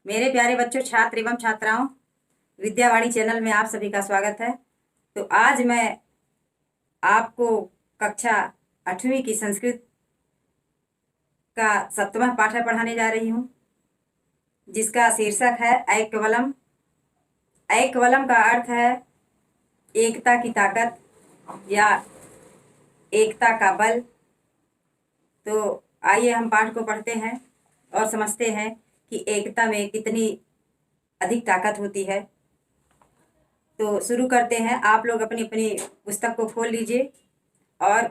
मेरे प्यारे बच्चों, छात्र एवं छात्राओं, विद्यावाणी चैनल में आप सभी का स्वागत है। तो आज मैं आपको कक्षा 8वीं की संस्कृत का 7वां पाठ पढ़ाने जा रही हूँ, जिसका शीर्षक है ऐक्यवलम। ऐक्यवलम का अर्थ है एकता की ताकत या एकता का बल। तो आइए हम पाठ को पढ़ते हैं और समझते हैं कि एकता में कितनी अधिक ताकत होती है। तो शुरू करते हैं। आप लोग अपनी अपनी पुस्तक को खोल लीजिए और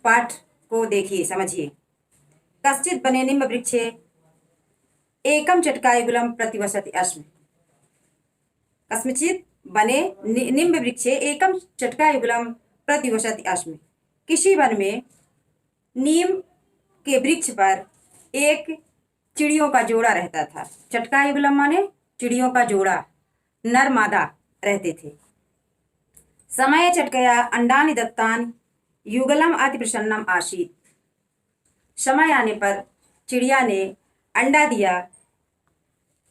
पाठ को देखिए, समझिए। कश्चित बने निम्ब वृक्षे एकम चटकायुगुलम प्रतिवसति अस्मि। कस्मिचित बने निम्ब वृक्षे एकम चटकायुगुलम प्रतिवसति अस्मि। किसी वन में नीम के वृक्ष पर एक चिड़ियों का जोड़ा रहता था। चटकायुगुलम माने चिड़ियों का जोड़ा, नर मादा रहते थे। समय चटकया अंडानि दत्तान युगलम अति प्रसन्नम आसीत। समय आने पर चिड़िया ने अंडा दिया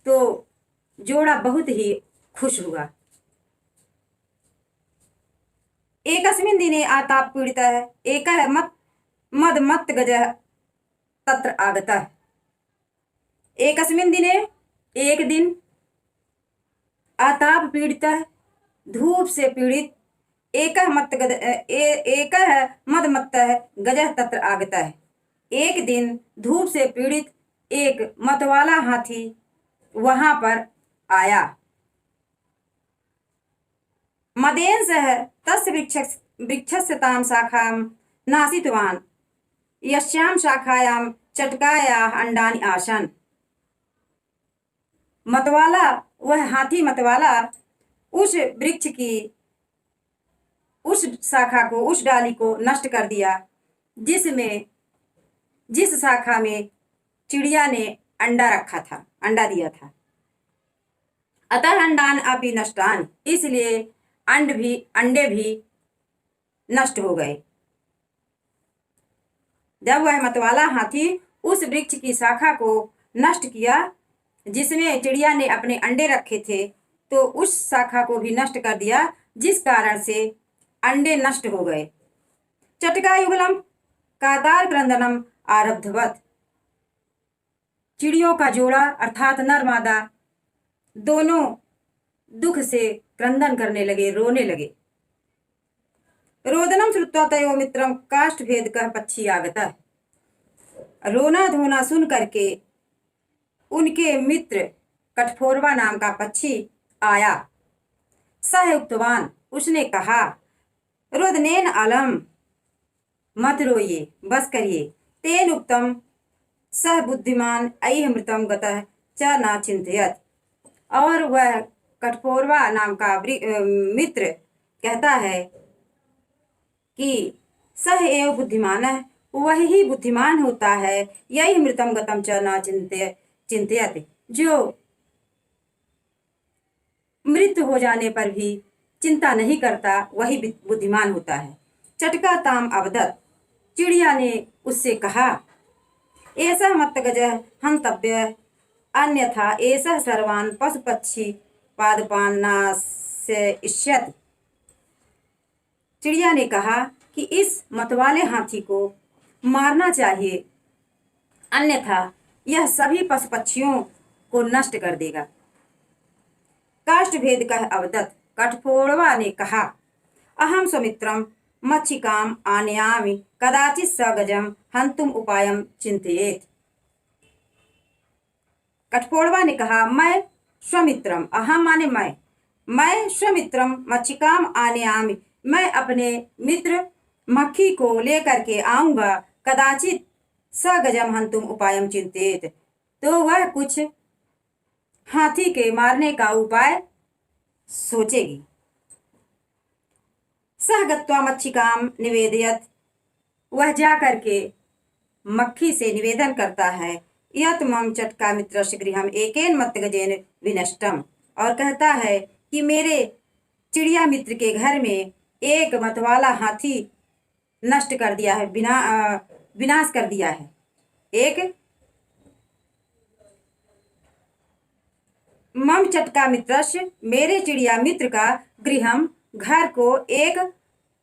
तो जोड़ा बहुत ही खुश हुआ। एकस्मिन् दिने आताप पीड़ितः एकः मद मत गज तत्र आगतः। एकस्मिन् दिने, एक दिन, आताप पीड़ितः धूप से पीड़ित, एकः मदमत्तः गजः तत्र आगतः। एक दिन धूप से पीड़ित एक मतवाला हाथी वहां पर आया। मदेन सह तस्य वृक्षस्य तां शाखां नासितवान् यस्यां शाखायां चटकायाः अंडानि आसन्। मतवाला, वह हाथी मतवाला उस वृक्ष की उस शाखा को, उस डाली को नष्ट कर दिया जिस शाखा में चिड़िया ने अंडा दिया था। अतः अंडान अपि नष्टान, इसलिए अंडे भी नष्ट हो गए। जब वह मतवाला हाथी उस वृक्ष की शाखा को नष्ट किया जिसमें चिड़िया ने अपने अंडे रखे थे, तो उस शाखा को भी नष्ट कर दिया, जिस कारण से अंडे नष्ट हो गए। चटकायुगलम कादार क्रंदनम आरब्धवत। चिड़ियों का जोड़ा अर्थात नर मादा दोनों दुख से क्रंदन करने लगे, रोने लगे। रोदनम श्रुत्वा तयो मित्रम काष्ठभेद कह पक्षी आगता। रोना धोना सुन करके उनके मित्र कठफोरवा नाम का पक्षी आया। सह उक्तवान, उसने कहा, रुदनेन अलम, मत रोइए, बस करिए। तेन उक्तम सह बुद्धिमान अयि मृतम गतः च न चिंतयत। और वह कठफोरवा नाम का मित्र कहता है कि सह एव बुद्धिमान है, वह ही बुद्धिमान होता है। यही मृतम गतम च न चिंतयत, जो मृत्यु हो जाने पर भी चिंता नहीं करता, वही बुद्धिमान होता है। चटका ताम अवदत, चिड़िया ने उससे कहा, ऐसा मत गज हंतव्य अन्यथा ऐसा सर्वान पशु पक्षी पादपान नास्यष्यति। चिड़िया ने कहा कि इस मतवाले हाथी को मारना चाहिए, अन्यथा यह सभी पशु पक्षियों को नष्ट कर देगा। काष्ठभेद कह अवदत, कठफोड़वा ने कहा, अहम स्वमित्रम मच्छिकाम आनयामि कदाचित स गजम हंतुम उपायम चिंतयेत। कठफोड़वा ने कहा, मैं स्वमित्रम, अहम माने मैं स्वमित्रम मच्छिकाम आनयामि, मैं अपने मित्र मक्खी को लेकर के आऊंगा। कदाचित स गजम हंतुम उपायम चिंतयेत, तो वह कुछ हाथी के मारने का उपाय सोचेगी। सह गत्वा मच्छिकाम निवेदयत, वह जा करके मक्खी से निवेदन करता है, यत मम चटका मित्रस्य गृहम एकेन मत्त गजेन विनष्टम, और कहता है कि मेरे चिड़िया मित्र के घर में एक मतवाला हाथी नष्ट कर दिया है, विनाश कर दिया है। एक मम चटका मित्रस्य, मेरे चिड़िया मित्र का गृहम घर को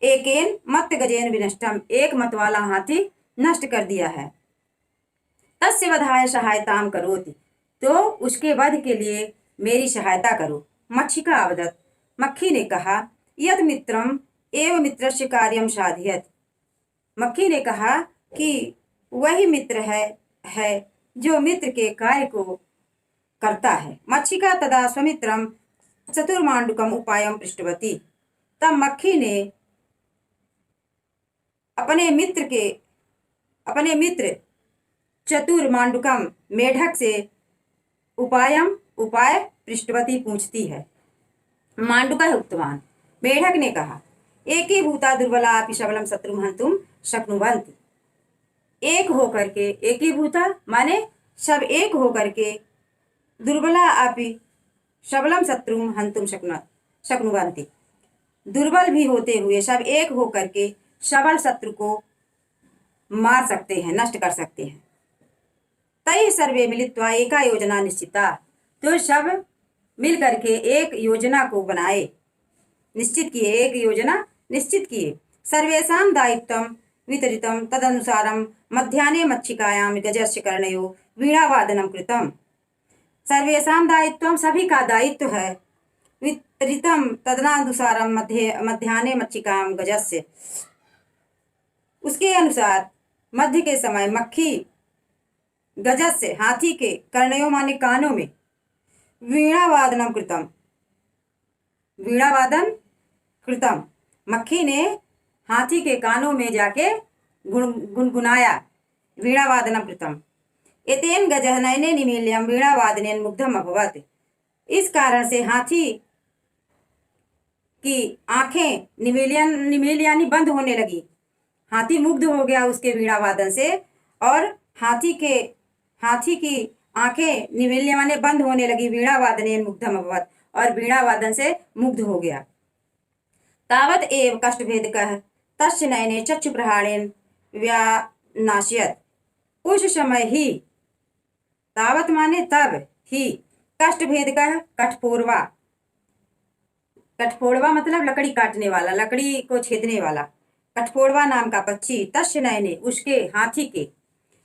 एकेन मत गजेन विनष्टम, एक मत वाला हाथी नष्ट कर दिया है। तस्य वधाय सहायताम करोति, तो उसके वध के लिए मेरी सहायता करो। मक्षिका अवदत्, मक्खी ने कहा, यद मित्रम एव मित्रस्य कार्यम साधयत, मक्खी ने कहा कि वही मित्र है जो मित्र के कार्य को करता है। मक्षिका तदा स्वमित्रम चतुर्मांडुकम उपायम पृष्ठवती, तब मक्खी ने अपने मित्र चतुर्मांडुकम मेढक से उपाय पृष्ठवती पूछती है। मांडुक उक्तवान, मेढक ने कहा, एकी भूता दुर्बला अपि सबलम शत्रुम हंतुम शक्नुवन्ति, एक होकर के, एकीभूता माने सब एक होकर के, दुर्बला अपि सबलम शत्रुम हंतुम शक्नुवन्ति, दुर्बल भी होते हुए सब एक होकर के सबल शत्रु को मार सकते हैं, नष्ट कर सकते हैं। तय सर्वे मिलित्वा एका योजना निश्चिता, तो सब मिल करके एक योजना को बनाए, निश्चित किए, एक योजना निश्चित किए। सर्वेषां दायित्वं वितरितं तदनुसारं मध्याह्ने मक्षिकायां गजस्य कर्णयो वीणावादनं कृतम्। सर्वेषां दायित्वं, सभी का दायित्व है, वितरितं तदनुसारं मध्याह्ने मक्षिकायां गजस्य, उसके अनुसार मध्य के समय मक्खी गजस्य हाथी के कर्णयों माने कानों में वीणावादनम कृतम, वीणावादन कृतम, मक्खी ने हाथी के कानों में जाके गुनगुनाया, वीणावादनम कृतम। एतेन गजः नयने निमील्यम वीणावादनेन मुग्धम अभवत्, इस कारण से हाथी की आंखें निमीलियानी बंद होने लगी, हाथी मुग्ध हो गया उसके वीणावादन से, और हाथी की आंखें निमील्य माने बंद होने लगी, वीणावादनेन मुग्धम अभवत्, और वीणावादन से मुग्ध हो गया। तावत एव कष्टभेदकः तस्य नयने चक्षुप्रहारेण व्यानाश्यत, उस समय ही, तावत माने तब ही, कष्टभेदकः कठफोड़वा, कठफोड़वा मतलब लकड़ी काटने वाला, लकड़ी को छेदने वाला, कठफोड़वा नाम का पक्षी तस्य नयने, उसके हाथी के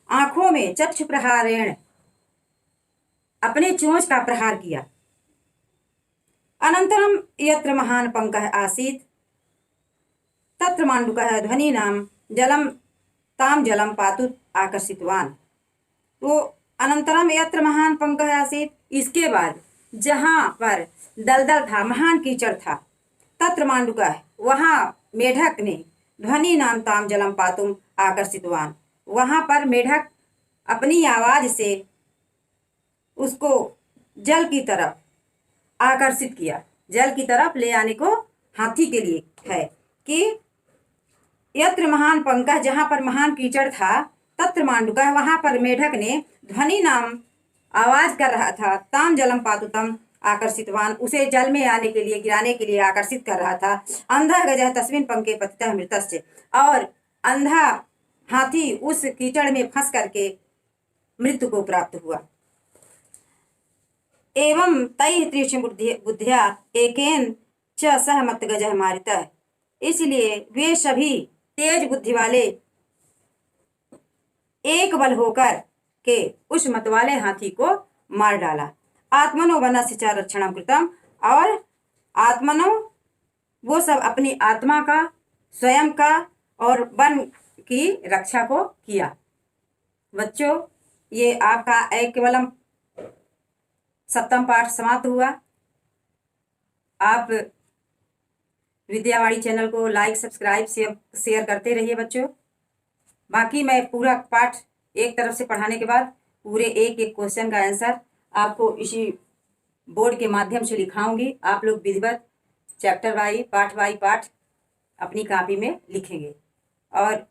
आंखों में चक्षु प्रहारेण, अपने चोंच का प्रहार किया। अनंतरम यत्र महान पंकः आसीत् तत्र मांडुकः ध्वनिनां जलम ताम जलम पातु आकर्षितवान, तो अनंतरम यत्र महान पंकः आसीत्, इसके बाद जहां पर दलदल था, महान कीचड़ था, तत्र मांडुकः, वहां मेढक ने ध्वनि नाम ताम जलम पातुम आकर्षितवान, वहां पर मेढक अपनी आवाज से उसको जल की तरफ आकर्षित किया, जल की तरफ ले आने को हाथी के लिए है कि यत्र महान पंकः, जहां पर महान कीचड़ था, तत्र मांडुकः, वहां पर मेढक ने ध्वनि नाम आवाज कर रहा था, ताम जलम पातुतम आकर्षितवान, उसे जल में आने के लिए, गिराने के लिए आकर्षित कर रहा था। अंधा गजः तस्मिन् पंके पतितः मृतस्य, और अंधा हाथी उस कीचड़ में फंस करके मृत्यु को प्राप्त हुआ। एवं तैः तीक्ष्ण बुद्धिया एकेन च सह मत गजः मारितः, इसलिए वे सभी तेज बुद्धि वाले एक बल होकर के उस मत वाले हाथी को मार डाला। आत्मनो वनस्य च रक्षणं कृतम, और आत्मनो, वो सब अपनी आत्मा का, स्वयं का और वन की रक्षा को किया। बच्चों, ये आपका एक केवलम सप्तम पाठ समाप्त हुआ। आप विद्यावाणी चैनल को लाइक, सब्सक्राइब, शेयर करते रहिए बच्चों। बाकी मैं पूरा पाठ एक तरफ से पढ़ाने के बाद पूरे एक एक क्वेश्चन का आंसर आपको इसी बोर्ड के माध्यम से लिखाऊंगी। आप लोग विधिवत चैप्टर वाई पाठ अपनी कॉपी में लिखेंगे, और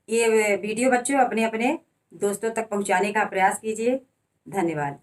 ये वीडियो बच्चों अपने अपने दोस्तों तक पहुंचाने का प्रयास कीजिए। धन्यवाद।